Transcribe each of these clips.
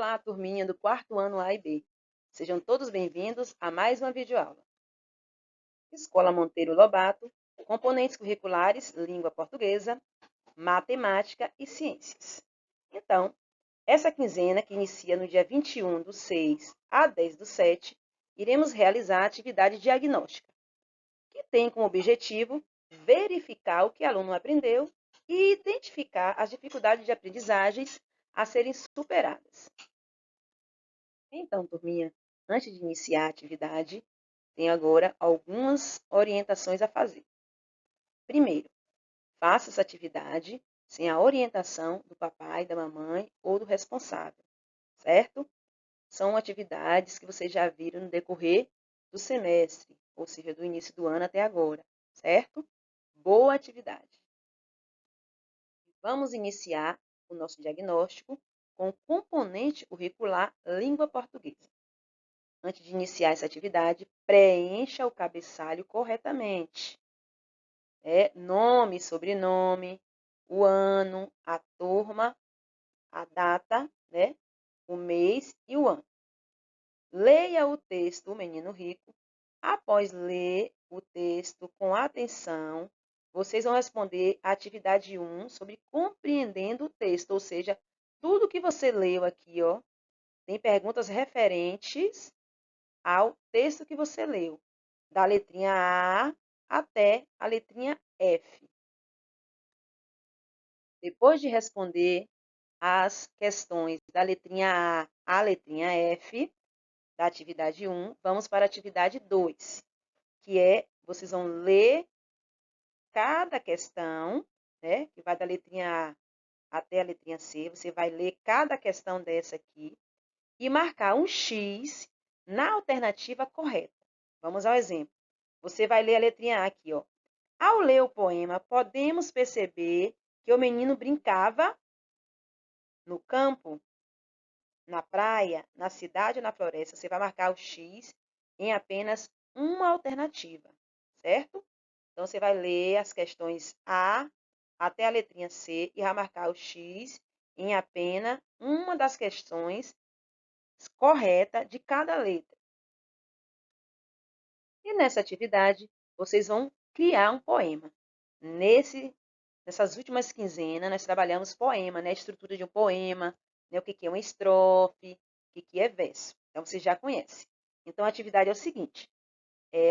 Olá, turminha do quarto ano A e B. Sejam todos bem-vindos a mais uma videoaula. Escola Monteiro Lobato, componentes curriculares, língua portuguesa, matemática e ciências. Então, essa quinzena, que inicia no dia 21/6 a 10/7, iremos realizar a atividade diagnóstica, que tem como objetivo verificar o que o aluno aprendeu e identificar as dificuldades de aprendizagens a serem superadas. Então, turminha, antes de iniciar a atividade, tem agora algumas orientações a fazer. Primeiro, faça essa atividade sem a orientação do papai, da mamãe ou do responsável, certo? São atividades que vocês já viram no decorrer do semestre, ou seja, do início do ano até agora, certo? Boa atividade! Vamos iniciar o nosso diagnóstico com o componente curricular Língua Portuguesa. Antes de iniciar essa atividade, preencha o cabeçalho corretamente. Nome, sobrenome, o ano, a turma, a data, o mês e o ano. Leia o texto, O Menino Rico. Após ler o texto com atenção, vocês vão responder a atividade 1 sobre compreendendo o texto, ou seja, tudo que você leu aqui, tem perguntas referentes ao texto que você leu, da letrinha A até a letrinha F. Depois de responder as questões da letrinha A à letrinha F, da atividade 1, vamos para a atividade 2, que vocês vão ler cada questão, que vai da letrinha A até a letrinha C, você vai ler cada questão dessa aqui e marcar um X na alternativa correta. Vamos ao exemplo. Você vai ler a letrinha A aqui, Ao ler o poema, podemos perceber que o menino brincava no campo, na praia, na cidade ou na floresta. Você vai marcar o X em apenas uma alternativa, certo? Então, você vai ler as questões A até a letrinha C e vai marcar o X em apenas uma das questões correta de cada letra. E nessa atividade, vocês vão criar um poema. Nessas últimas quinzenas, nós trabalhamos poema, a estrutura de um poema, o que é uma estrofe, o que é verso. Então, vocês já conhecem. Então, a atividade é o seguinte.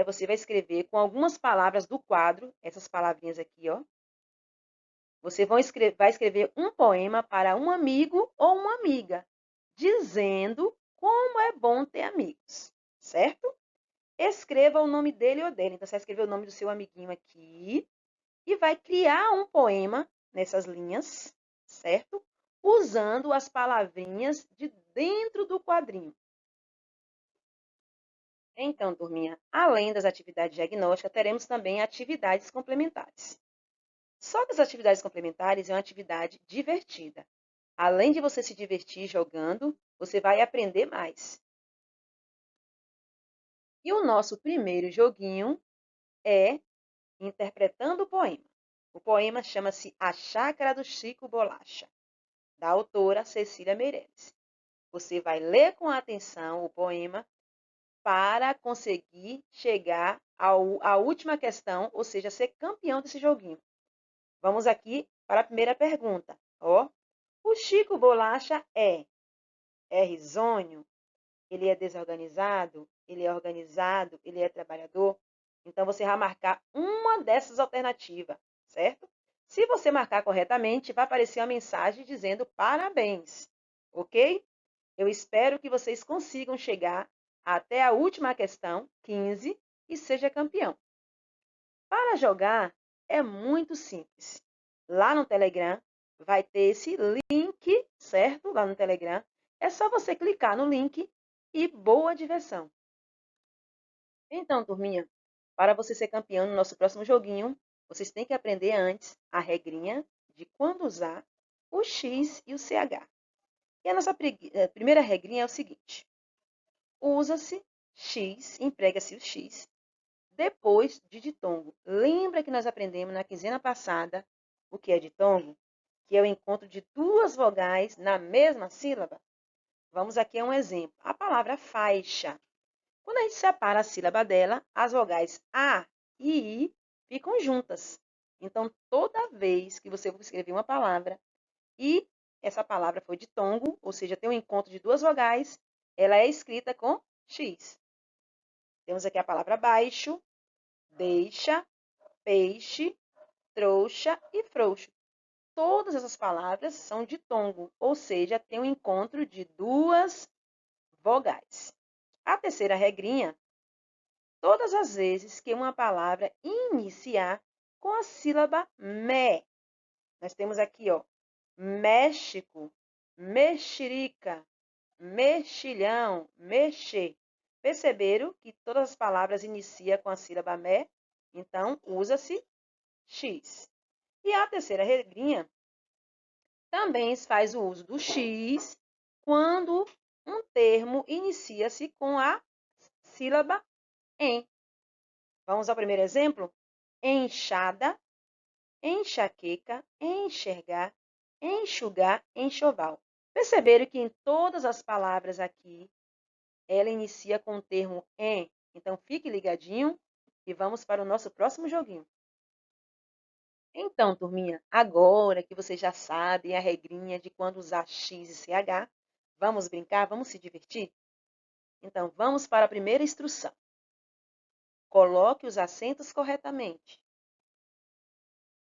Você vai escrever com algumas palavras do quadro, essas palavrinhas aqui, Você vai escrever um poema para um amigo ou uma amiga, dizendo como é bom ter amigos, certo? Escreva o nome dele ou dela. Então, você vai escrever o nome do seu amiguinho aqui e vai criar um poema nessas linhas, certo? Usando as palavrinhas de dentro do quadrinho. Então, turminha, além das atividades diagnósticas, teremos também atividades complementares. Só que as atividades complementares é uma atividade divertida. Além de você se divertir jogando, você vai aprender mais. E o nosso primeiro joguinho é interpretando o poema. O poema chama-se A Chácara do Chico Bolacha, da autora Cecília Meirelles. Você vai ler com atenção o poema para conseguir chegar à última questão, ou seja, ser campeão desse joguinho. Vamos aqui para a primeira pergunta. O Chico Bolacha é risonho? Ele é desorganizado? Ele é organizado? Ele é trabalhador? Então, você vai marcar uma dessas alternativas, certo? Se você marcar corretamente, vai aparecer uma mensagem dizendo parabéns, ok? Eu espero que vocês consigam chegar até a última questão, 15, e seja campeão. Para jogar, é muito simples. Lá no Telegram, vai ter esse link, certo? Lá no Telegram. É só você clicar no link e boa diversão. Então, turminha, para você ser campeão no nosso próximo joguinho, vocês têm que aprender antes a regrinha de quando usar o X e o CH. E a nossa primeira regrinha é o seguinte. Usa-se X, emprega-se o X, depois de ditongo. Lembra que nós aprendemos na quinzena passada o que é ditongo? Que é o encontro de duas vogais na mesma sílaba? Vamos aqui a um exemplo. A palavra faixa. Quando a gente separa a sílaba dela, as vogais A e I ficam juntas. Então, toda vez que você for escrever uma palavra e essa palavra for de tongo, ou seja, tem um encontro de duas vogais, ela é escrita com X. Temos aqui a palavra baixo, deixa, peixe, trouxa e frouxo. Todas essas palavras são de tongo, ou seja, tem um encontro de duas vogais. A terceira regrinha, todas as vezes que uma palavra iniciar com a sílaba me. Nós temos aqui, ó, México, mexerica, mexilhão, mexer. Perceberam que todas as palavras iniciam com a sílaba me? Então, usa-se X. E a terceira regrinha também faz o uso do X quando um termo inicia-se com a sílaba em. Vamos ao primeiro exemplo? Enxada, enxaqueca, enxergar, enxugar, enxoval. Perceberam que em todas as palavras aqui, ela inicia com o termo em. Então, fique ligadinho e vamos para o nosso próximo joguinho. Então, turminha, agora que vocês já sabem a regrinha de quando usar X e CH, vamos brincar? Vamos se divertir? Então, vamos para a primeira instrução. Coloque os acentos corretamente.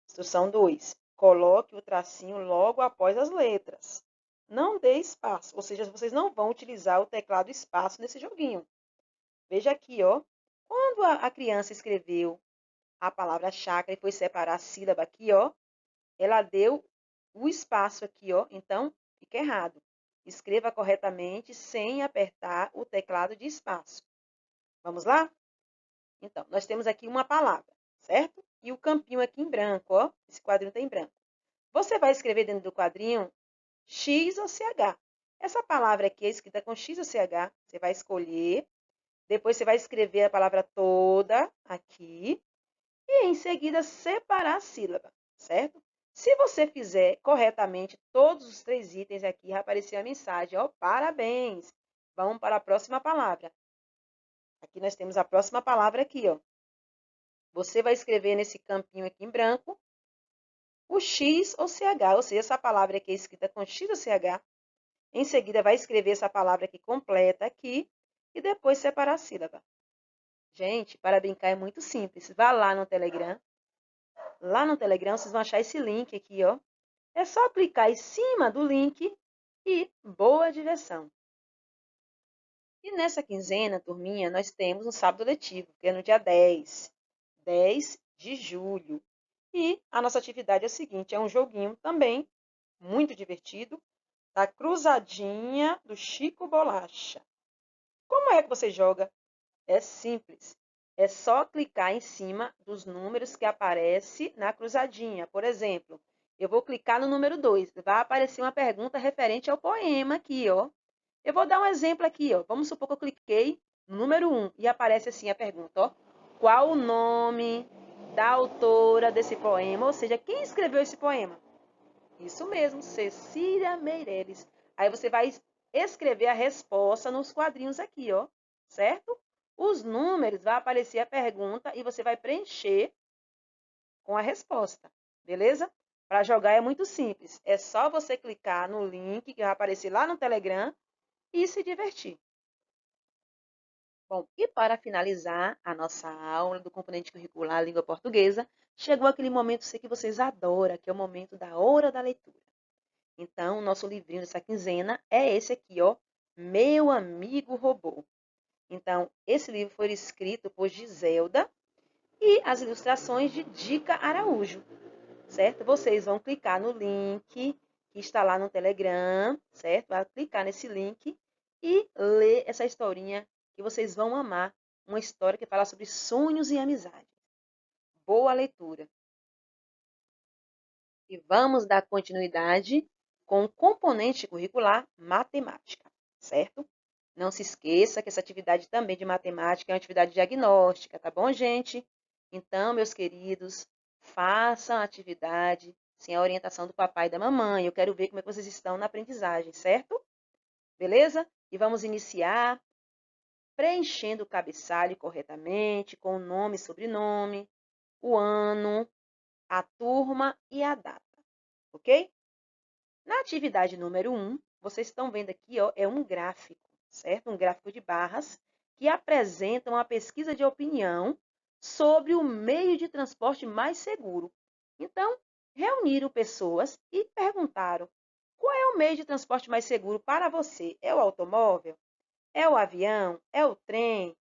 Instrução 2. Coloque o tracinho logo após as letras. Não dê espaço, ou seja, vocês não vão utilizar o teclado espaço nesse joguinho. Veja aqui, ó. Quando a criança escreveu a palavra chácara e foi separar a sílaba aqui, ó, ela deu o espaço aqui, ó. Então, fica errado. Escreva corretamente sem apertar o teclado de espaço. Vamos lá? Então, nós temos aqui uma palavra, certo? E o campinho aqui em branco, ó. Esse quadrinho está em branco. Você vai escrever dentro do quadrinho X ou CH. Essa palavra aqui é escrita com X ou CH. Você vai escolher. Depois você vai escrever a palavra toda aqui. E em seguida separar a sílaba, certo? Se você fizer corretamente todos os 3 itens aqui, vai aparecer a mensagem, ó, parabéns. Vamos para a próxima palavra. Aqui nós temos a próxima palavra aqui, ó. Você vai escrever nesse campinho aqui em branco o X ou CH, ou seja, essa palavra aqui é escrita com X ou CH. Em seguida, vai escrever essa palavra aqui completa aqui e depois separar a sílaba. Gente, para brincar é muito simples. Vá lá no Telegram. Lá no Telegram, vocês vão achar esse link aqui, ó. É só clicar em cima do link e boa diversão. E nessa quinzena, turminha, nós temos um sábado letivo, que é no dia 10 de julho. E a nossa atividade é o seguinte, é um joguinho também muito divertido, da cruzadinha do Chico Bolacha. Como é que você joga? É simples. É só clicar em cima dos números que aparece na cruzadinha. Por exemplo, eu vou clicar no número 2. Vai aparecer uma pergunta referente ao poema aqui, ó. Eu vou dar um exemplo aqui, ó. Vamos supor que eu cliquei no número 1 e aparece assim a pergunta, ó. Qual o nome da autora desse poema? Ou seja, quem escreveu esse poema? Isso mesmo, Cecília Meirelles. Aí você vai escrever a resposta nos quadrinhos aqui, ó, certo? Os números, vai aparecer a pergunta e você vai preencher com a resposta, beleza? Para jogar é muito simples. É só você clicar no link que vai aparecer lá no Telegram e se divertir. Bom, e para finalizar a nossa aula do componente curricular Língua Portuguesa, chegou aquele momento sei que vocês adoram, que é o momento da hora da leitura. Então, o nosso livrinho dessa quinzena é esse aqui, ó, Meu Amigo Robô. Então, esse livro foi escrito por Giselda e as ilustrações de Dica Araújo, certo? Vocês vão clicar no link que está lá no Telegram, certo? Vai clicar nesse link e ler essa historinha que vocês vão amar. Uma história que fala sobre sonhos e amizade. Boa leitura! E vamos dar continuidade com o componente curricular matemática, certo? Não se esqueça que essa atividade também de matemática é uma atividade diagnóstica, tá bom, gente? Então, meus queridos, façam a atividade sem a orientação do papai e da mamãe. Eu quero ver como é que vocês estão na aprendizagem, certo? beleza? E vamos iniciar preenchendo o cabeçalho corretamente, com o nome e sobrenome, o ano, a turma e a data, ok? Na atividade número 1, vocês estão vendo aqui, ó, é um gráfico, certo? Um gráfico de barras que apresenta uma pesquisa de opinião sobre o meio de transporte mais seguro. Então, reuniram pessoas e perguntaram: qual é o meio de transporte mais seguro para você? É o automóvel? É o avião? É o trem?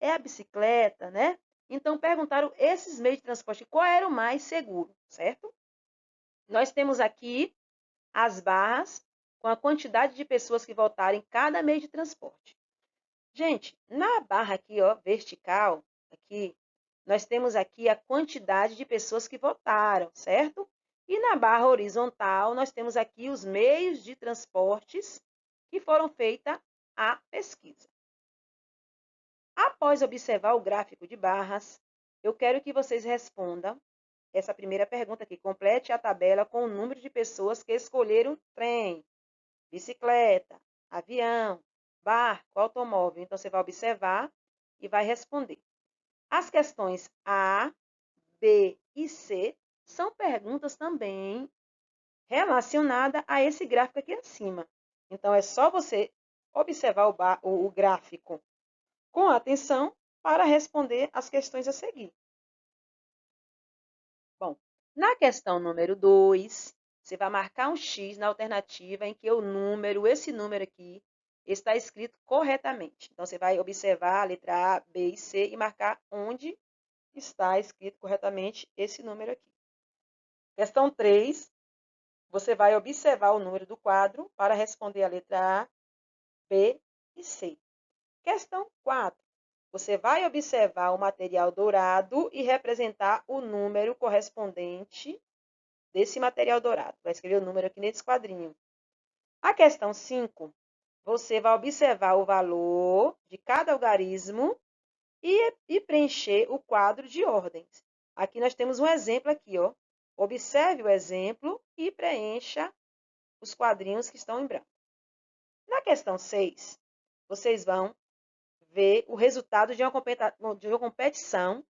É a bicicleta, né? Então, perguntaram esses meios de transporte, qual era o mais seguro, certo? Nós temos aqui as barras com a quantidade de pessoas que votaram em cada meio de transporte. Gente, na barra aqui, ó, vertical, aqui, nós temos aqui a quantidade de pessoas que votaram, certo? E na barra horizontal, nós temos aqui os meios de transportes que foram feita a pesquisa. Após observar o gráfico de barras, eu quero que vocês respondam essa primeira pergunta aqui. Complete a tabela com o número de pessoas que escolheram trem, bicicleta, avião, barco, automóvel. Então, você vai observar e vai responder. As questões A, B e C são perguntas também relacionadas a esse gráfico aqui acima. Então, é só você observar o gráfico com atenção para responder as questões a seguir. Bom, na questão número 2, você vai marcar um X na alternativa em que esse número aqui, está escrito corretamente. Então, você vai observar a letra A, B e C e marcar onde está escrito corretamente esse número aqui. Questão 3, você vai observar o número do quadro para responder a letra A, B e C. Questão 4. Você vai observar o material dourado e representar o número correspondente desse material dourado. Vai escrever o número aqui nesse quadrinho. A questão 5, você vai observar o valor de cada algarismo e preencher o quadro de ordens. Aqui nós temos um exemplo aqui, ó. Observe o exemplo e preencha os quadrinhos que estão em branco. Na questão 6, vocês vão ver o resultado de uma competição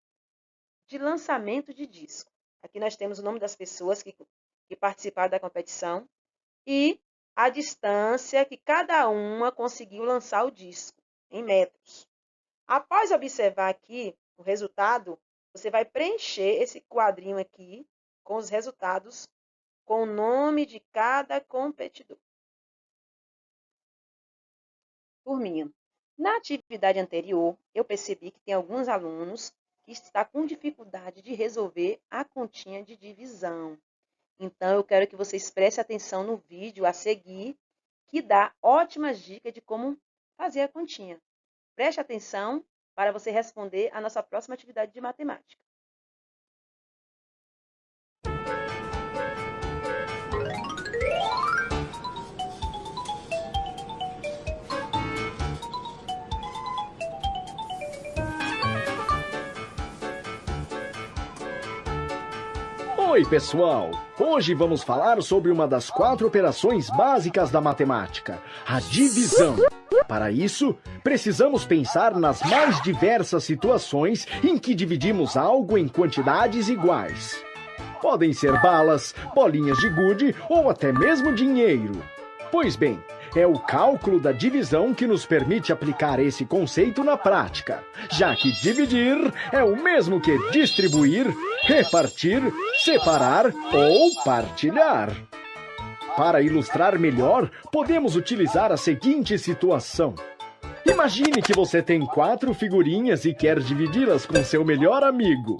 de lançamento de disco. Aqui nós temos o nome das pessoas que participaram da competição e a distância que cada uma conseguiu lançar o disco, em metros. Após observar aqui o resultado, você vai preencher esse quadrinho aqui com os resultados, com o nome de cada competidor. Turminha, na atividade anterior, eu percebi que tem alguns alunos que estão com dificuldade de resolver a continha de divisão. Então, eu quero que vocês prestem atenção no vídeo a seguir, que dá ótimas dicas de como fazer a continha. Preste atenção para você responder a nossa próxima atividade de matemática. Oi, pessoal! Hoje vamos falar sobre uma das 4 operações básicas da matemática, a divisão. Para isso, precisamos pensar nas mais diversas situações em que dividimos algo em quantidades iguais. Podem ser balas, bolinhas de gude ou até mesmo dinheiro. Pois bem, é o cálculo da divisão que nos permite aplicar esse conceito na prática, já que dividir é o mesmo que distribuir, repartir, separar ou partilhar. Para ilustrar melhor, podemos utilizar a seguinte situação. Imagine que você tem 4 figurinhas e quer dividi-las com seu melhor amigo.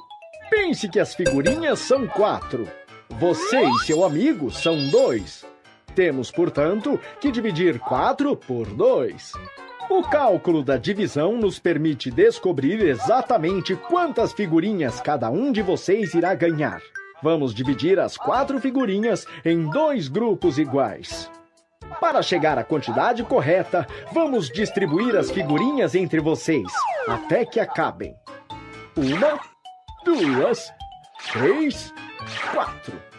Pense que as figurinhas são 4. Você e seu amigo são 2. Temos, portanto, que dividir 4 por 2. O cálculo da divisão nos permite descobrir exatamente quantas figurinhas cada um de vocês irá ganhar. Vamos dividir as 4 figurinhas em 2 grupos iguais. Para chegar à quantidade correta, vamos distribuir as figurinhas entre vocês, até que acabem. 1, 2, 3, 4.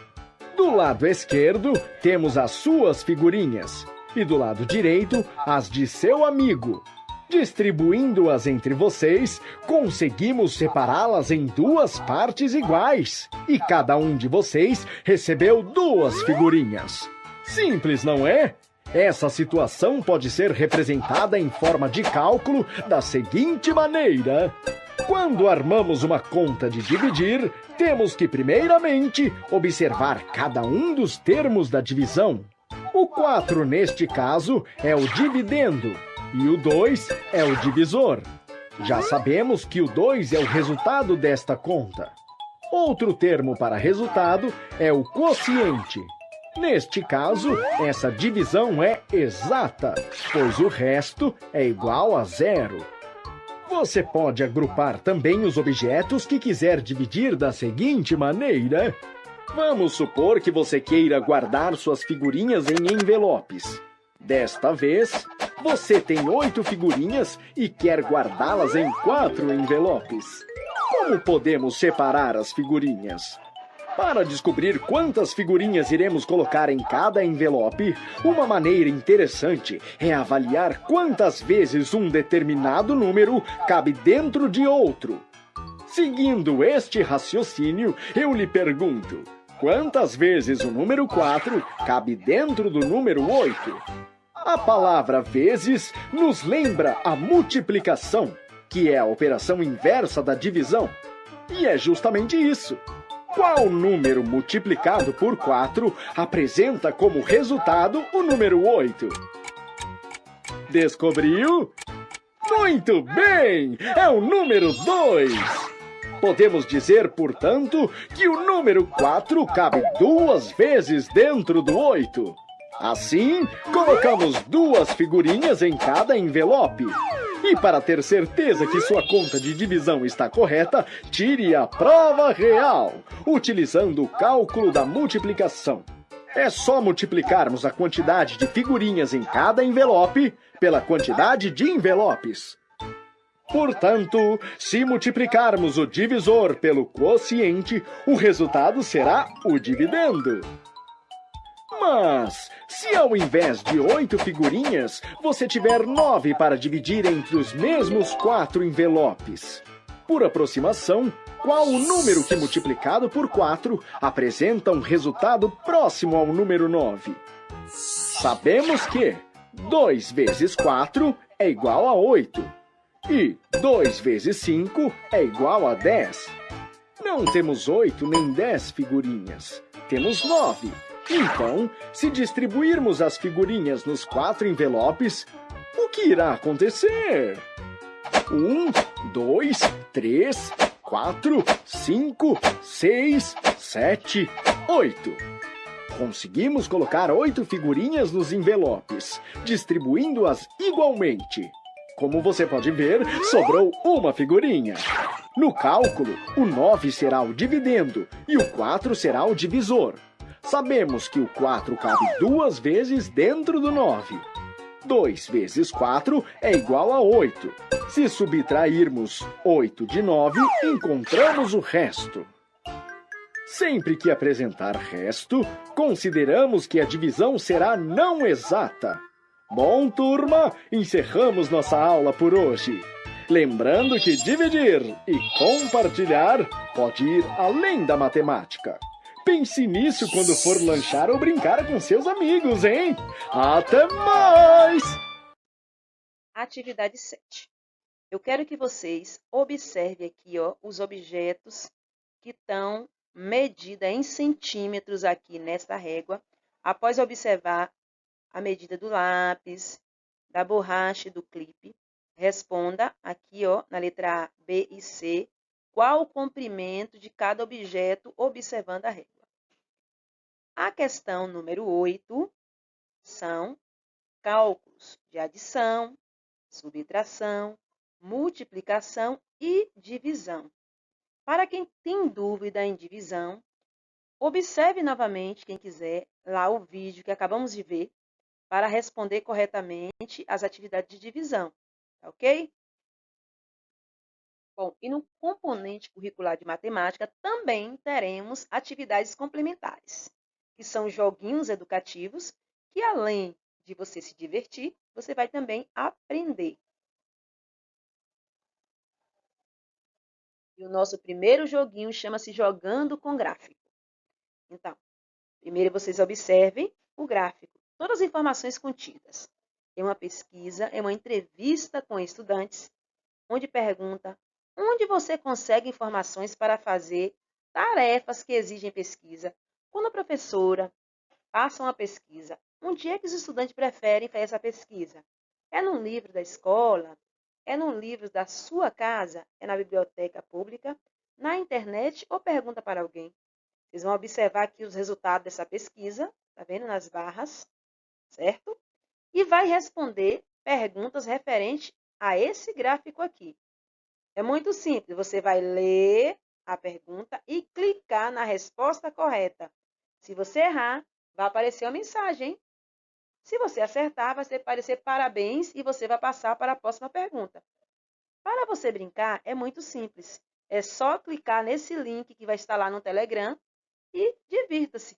Do lado esquerdo, temos as suas figurinhas. e do lado direito as de seu amigo. Distribuindo-as entre vocês, conseguimos separá-las em duas partes iguais. E cada um de vocês recebeu duas figurinhas. Simples, não é? Essa situação pode ser representada em forma de cálculo da seguinte maneira. Quando armamos uma conta de dividir, temos que, primeiramente, observar cada um dos termos da divisão. O 4, neste caso, é o dividendo. E o 2 é o divisor. Já sabemos que o 2 é o resultado desta conta. Outro termo para resultado é o quociente. Neste caso, essa divisão é exata, pois o resto é igual a zero. Você pode agrupar também os objetos que quiser dividir da seguinte maneira. Vamos supor que você queira guardar suas figurinhas em envelopes. Desta vez, você tem 8 figurinhas e quer guardá-las em 4 envelopes. Como podemos separar as figurinhas? Para descobrir quantas figurinhas iremos colocar em cada envelope, uma maneira interessante é avaliar quantas vezes um determinado número cabe dentro de outro. Seguindo este raciocínio, eu lhe pergunto: quantas vezes o número 4 cabe dentro do número 8? A palavra vezes nos lembra a multiplicação, que é a operação inversa da divisão. E é justamente isso. Qual número multiplicado por 4 apresenta como resultado o número 8? Descobriu? Muito bem! É o número 2! Podemos dizer, portanto, que o número 4 cabe 2 vezes dentro do 8. Assim, colocamos 2 figurinhas em cada envelope. E para ter certeza que sua conta de divisão está correta, tire a prova real, utilizando o cálculo da multiplicação. É só multiplicarmos a quantidade de figurinhas em cada envelope pela quantidade de envelopes. Portanto, se multiplicarmos o divisor pelo quociente, o resultado será o dividendo. Mas, se ao invés de 8 figurinhas, você tiver 9 para dividir entre os mesmos 4 envelopes? Por aproximação, qual o número que multiplicado por 4 apresenta um resultado próximo ao número 9? Sabemos que 2 vezes 4 é igual a 8 e 2 vezes 5 é igual a 10. Não temos 8 nem 10 figurinhas, temos 9. Então, se distribuirmos as figurinhas nos 4 envelopes, o que irá acontecer? 1, 2, 3, 4, 5, 6, 7, 8. Conseguimos colocar 8 figurinhas nos envelopes, distribuindo-as igualmente. Como você pode ver, sobrou uma figurinha. No cálculo, o 9 será o dividendo e o 4 será o divisor. Sabemos que o 4 cabe 2 vezes dentro do 9. 2 vezes 4 é igual a 8. Se subtrairmos 8 de 9, encontramos o resto. Sempre que apresentar resto, consideramos que a divisão será não exata. Bom, turma, encerramos nossa aula por hoje. Lembrando que dividir e compartilhar pode ir além da matemática. Pense nisso quando for lanchar ou brincar com seus amigos, hein? Até mais! Atividade 7. Eu quero que vocês observem aqui, os objetos que estão medidos em centímetros aqui nessa régua. Após observar a medida do lápis, da borracha e do clipe, responda aqui, na letra A, B e C, qual o comprimento de cada objeto observando a régua. A questão número 8 são cálculos de adição, subtração, multiplicação e divisão. Para quem tem dúvida em divisão, observe novamente, quem quiser, lá o vídeo que acabamos de ver, para responder corretamente as atividades de divisão, ok? Bom, e no componente curricular de matemática também teremos atividades complementares, que são joguinhos educativos, que além de você se divertir, você vai também aprender. E o nosso primeiro joguinho chama-se Jogando com Gráfico. Então, primeiro vocês observem o gráfico, todas as informações contidas. É uma pesquisa, é uma entrevista com estudantes, onde pergunta onde você consegue informações para fazer tarefas que exigem pesquisa. Quando a professora passa uma pesquisa, onde é que os estudantes preferem fazer essa pesquisa? É num livro da escola? É num livro da sua casa? É na biblioteca pública? Na internet ou pergunta para alguém? Vocês vão observar aqui os resultados dessa pesquisa, tá vendo? Nas barras, certo? E vai responder perguntas referentes a esse gráfico aqui. É muito simples, você vai ler a pergunta e clicar na resposta correta. Se você errar, vai aparecer uma mensagem, hein? Se você acertar, vai aparecer parabéns e você vai passar para a próxima pergunta. Para você brincar, é muito simples. É só clicar nesse link que vai estar lá no Telegram e divirta-se.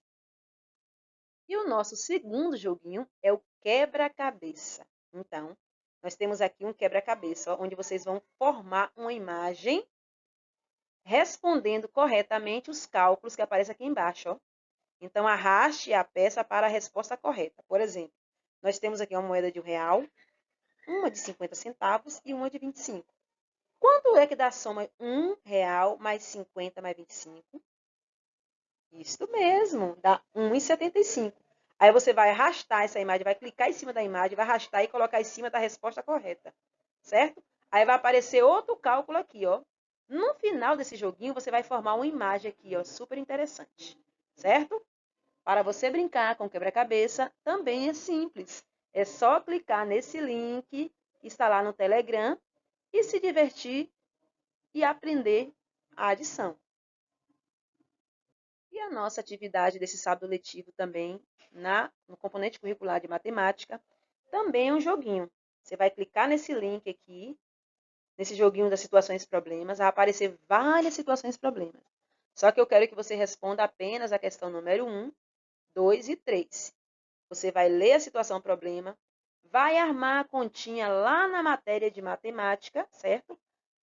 E o nosso segundo joguinho é o quebra-cabeça. Então, nós temos aqui um quebra-cabeça, onde vocês vão formar uma imagem respondendo corretamente os cálculos que aparecem aqui embaixo. Ó. Então, arraste a peça para a resposta correta. Por exemplo, nós temos aqui uma moeda de R$1, uma de 50 centavos e uma de 25. Quanto é que dá a soma R$1 mais 50 mais 25? Isso mesmo, dá 1,75. Aí você vai arrastar essa imagem, vai clicar em cima da imagem, vai arrastar e colocar em cima da resposta correta, certo? Aí vai aparecer outro cálculo aqui, ó. No final desse joguinho, você vai formar uma imagem aqui, ó, super interessante, certo? Para você brincar com quebra-cabeça, também é simples. É só clicar nesse link que está lá no Telegram e se divertir e aprender a adição. E a nossa atividade desse sábado letivo também, no componente curricular de matemática, também é um joguinho. Você vai clicar nesse link aqui, nesse joguinho das situações problemas, vai aparecer várias situações problemas. Só que eu quero que você responda apenas a questão número 1, 2 e 3. Você vai ler a situação problema, vai armar a continha lá na matéria de matemática, certo?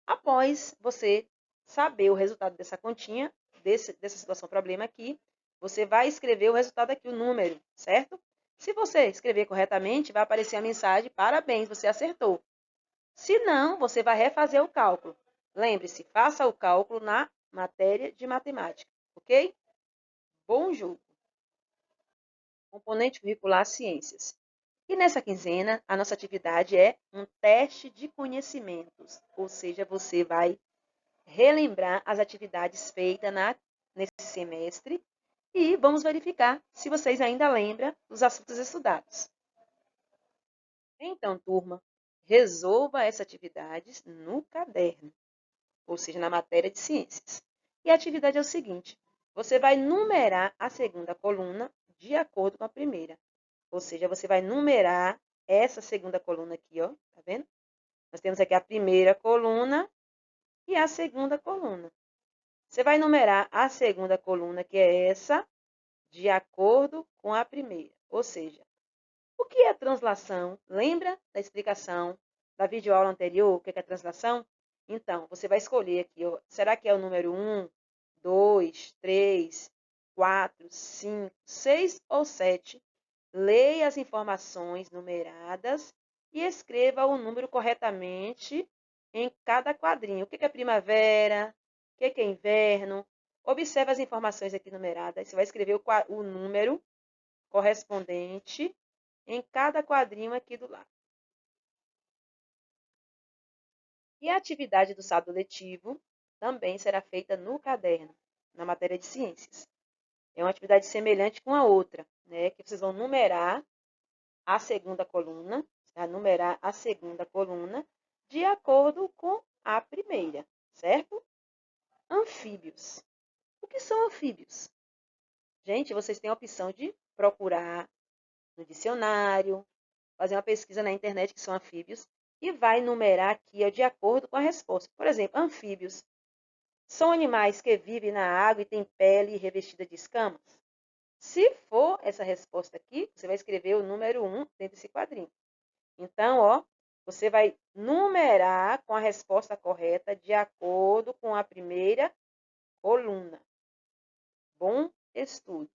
Após você saber o resultado dessa continha, dessa situação problema aqui, você vai escrever o resultado aqui, o número, certo? Se você escrever corretamente, vai aparecer a mensagem, parabéns, você acertou. Se não, você vai refazer o cálculo. Lembre-se, faça o cálculo na matéria de matemática, ok? Bom jogo! Componente curricular Ciências. E nessa quinzena, a nossa atividade é um teste de conhecimentos, ou seja, você vai relembrar as atividades feitas nesse semestre e vamos verificar se vocês ainda lembram dos assuntos estudados. Então, turma, resolva essas atividades no caderno, ou seja, na matéria de ciências. E a atividade é o seguinte, você vai numerar a segunda coluna de acordo com a primeira. Ou seja, você vai numerar essa segunda coluna aqui, ó, tá vendo? Nós temos aqui a primeira coluna e a segunda coluna. Você vai numerar a segunda coluna, que é essa, de acordo com a primeira. Ou seja, o que é translação? Lembra da explicação da videoaula anterior, o que é translação? Então, você vai escolher aqui, ó, será que é o número 1, 2, 3, 4, 5, 6 ou 7? Leia as informações numeradas e escreva o número corretamente em cada quadrinho. O que é primavera? O que é inverno? Observe as informações aqui numeradas. Você vai escrever o número correspondente em cada quadrinho aqui do lado. E a atividade do sábado letivo também será feita no caderno, na matéria de ciências. É uma atividade semelhante com a outra, né? Que vocês vão numerar a segunda coluna, de acordo com a primeira, certo? Anfíbios. O que são anfíbios? Gente, vocês têm a opção de procurar no dicionário, fazer uma pesquisa na internet que são anfíbios e vai numerar aqui de acordo com a resposta. Por exemplo, anfíbios são animais que vivem na água e têm pele revestida de escamas? Se for essa resposta aqui, você vai escrever o número 1 dentro desse quadrinho. Então, ó, você vai numerar com a resposta correta de acordo com a primeira coluna. Bom estudo!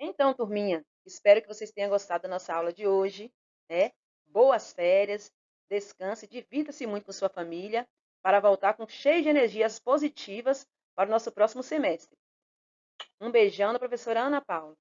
Então, turminha, espero que vocês tenham gostado da nossa aula de hoje, né? Boas férias, descanse, divirta-se muito com sua família para voltar com cheio de energias positivas para o nosso próximo semestre. Um beijão da professora Ana Paula.